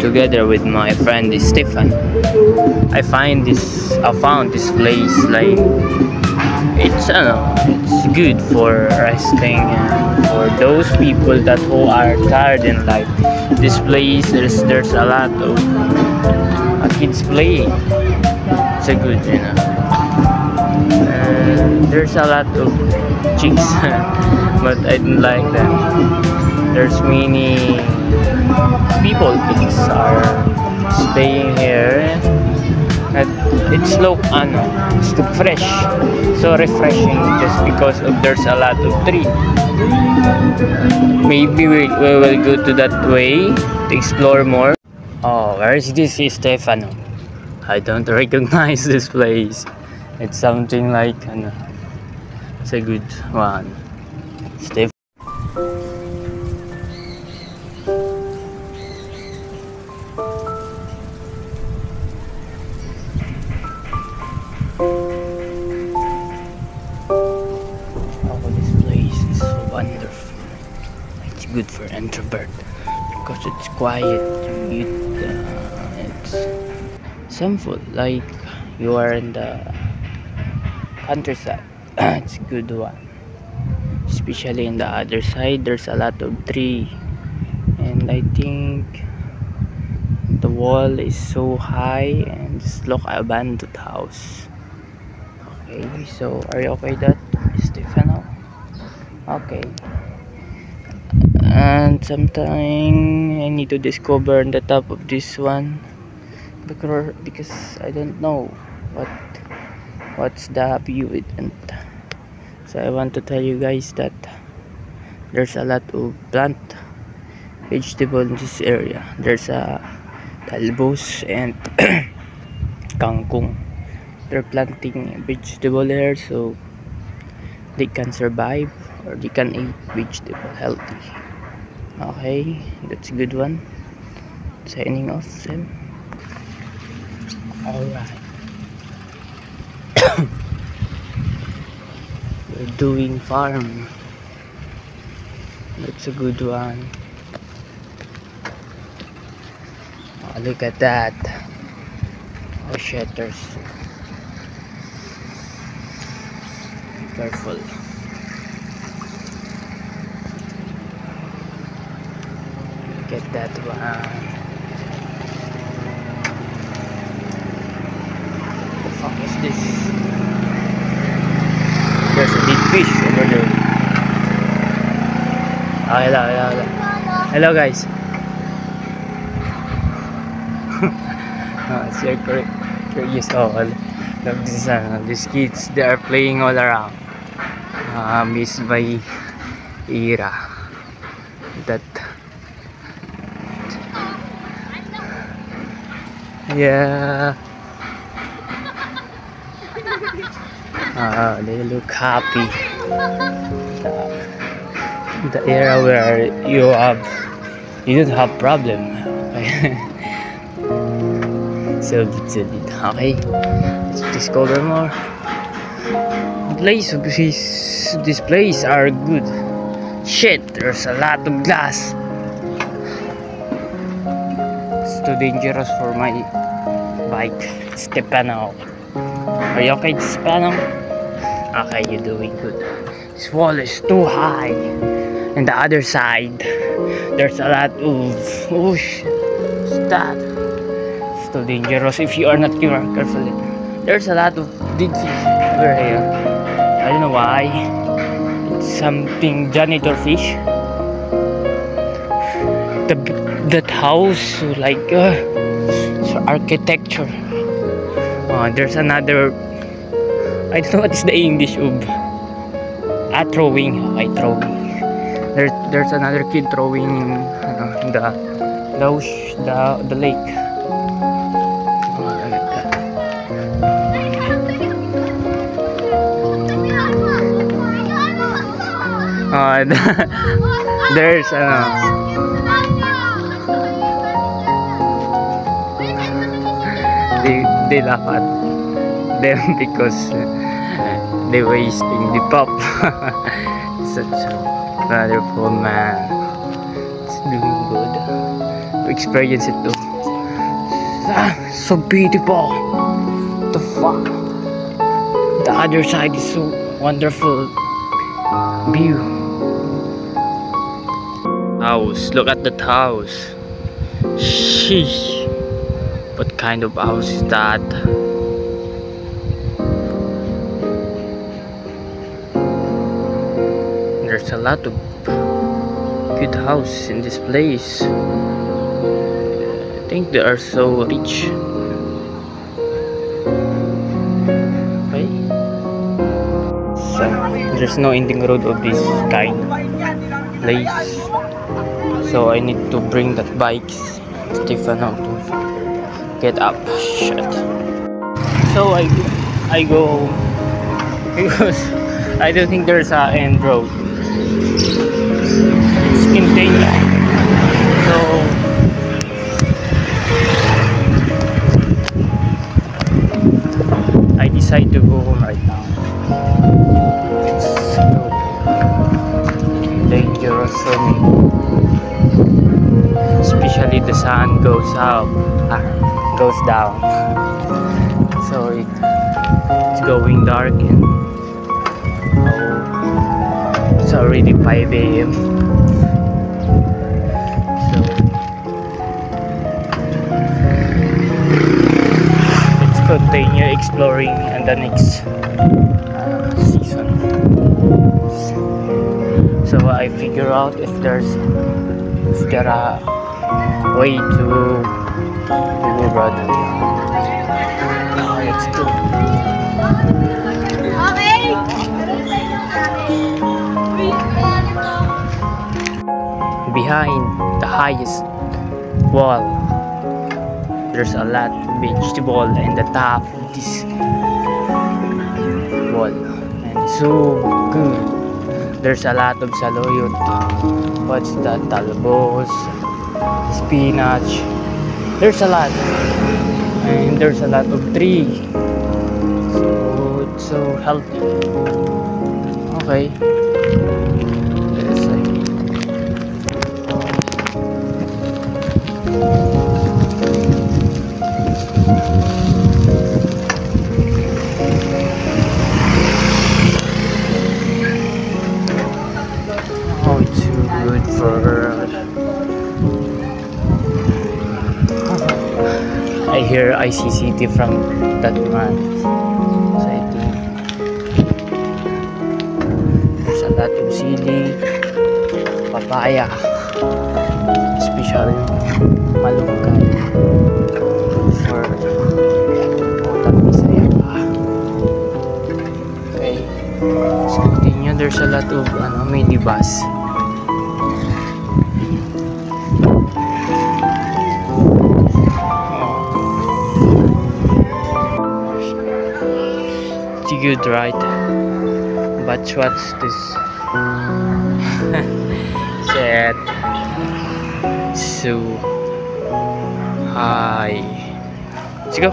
together with my friend Stefan. I found this place like it's good for resting and for those people that who are tired in life. This place there's a lot of kids playing. It's a good, and there's a lot of chicks, but I don't like that. There's many people kids are staying here. And it's it's too fresh, so refreshing just because of there's a lot of tree. Maybe we will go to that way to explore more. Oh, where is this Stefano? I don't recognize this place. It's something like it's a good one. Stefano. Good for introvert because it's quiet, it's simple, like you are in the countryside. It's a good one, especially in the other side there's a lot of tree, and I think the wall is so high and just look abandoned house. Okay, so are you okay that Stefano? Okay. And sometime I need to discover on the top of this one because I don't know what's the view and so I want to tell you guys that there's a lot of plant vegetable in this area. There's a talbos and kangkong. They're planting vegetable here so they can survive or they can eat vegetable healthy. Okay, that's a good one. Signing off, Sam. Alright. We're doing farm. That's a good one. Oh, look at that. Oh, shutters. Careful. Get that one. What the fuck is this? There's a big fish over there. Oh, hello. Hello guys. It's your curious. Oh, look, these kids, they are playing all around. Missed by Ira. That. Yeah. They look happy. The area where you don't have problem. Okay. So it's okay. Let's discover more. This place are good. Shit, there's a lot of glass. It's too dangerous for my bike. Stefano, are you okay, Stefano? Okay, you're doing good. This wall is too high. And the other side, there's a lot of what's that? It's too dangerous if you are not careful. There's a lot of big fish over here. I don't know why. It's something janitor fish. That house like it's architecture. There's another. I don't know what is the English of throwing. Okay, throwing. There's another kid throwing in the lake. There's they laugh at them because they wasting the pop. Such a wonderful man. It's doing good to experience it too. So beautiful. The fuck. The other side is so wonderful view. House. Look at that house. Sheesh. What kind of house is that? There's a lot of good house in this place. I think they are so rich. Okay. So there's no ending road of this kind of place. So I need to bring that bike, Stefano, to get up. Shit. So I go because I don't think there's a end road. It's continuous. So I decide to go home right now. It's so dangerous for me, especially the sun goes up, goes down. So it's going dark and it's already 5 AM. So let's continue exploring in the next season. So I figure out if there a way to go Broadway. Let's go. Behind the highest wall, there's a lot of vegetable in the top of this wall, and so good. There's a lot of saluyot. What's that? Talbos, spinach. There's a lot, and there's a lot of tree. So it's so healthy. Okay. Oh, it's too good for I hear ICCT from that man. So I think there's a lot of sili, papaya, especially malunggay for Utang Bisaya pa. Okay, let's continue. There's a lot of minibus. It's good, right? But what's this? Shit. So high. Let's go.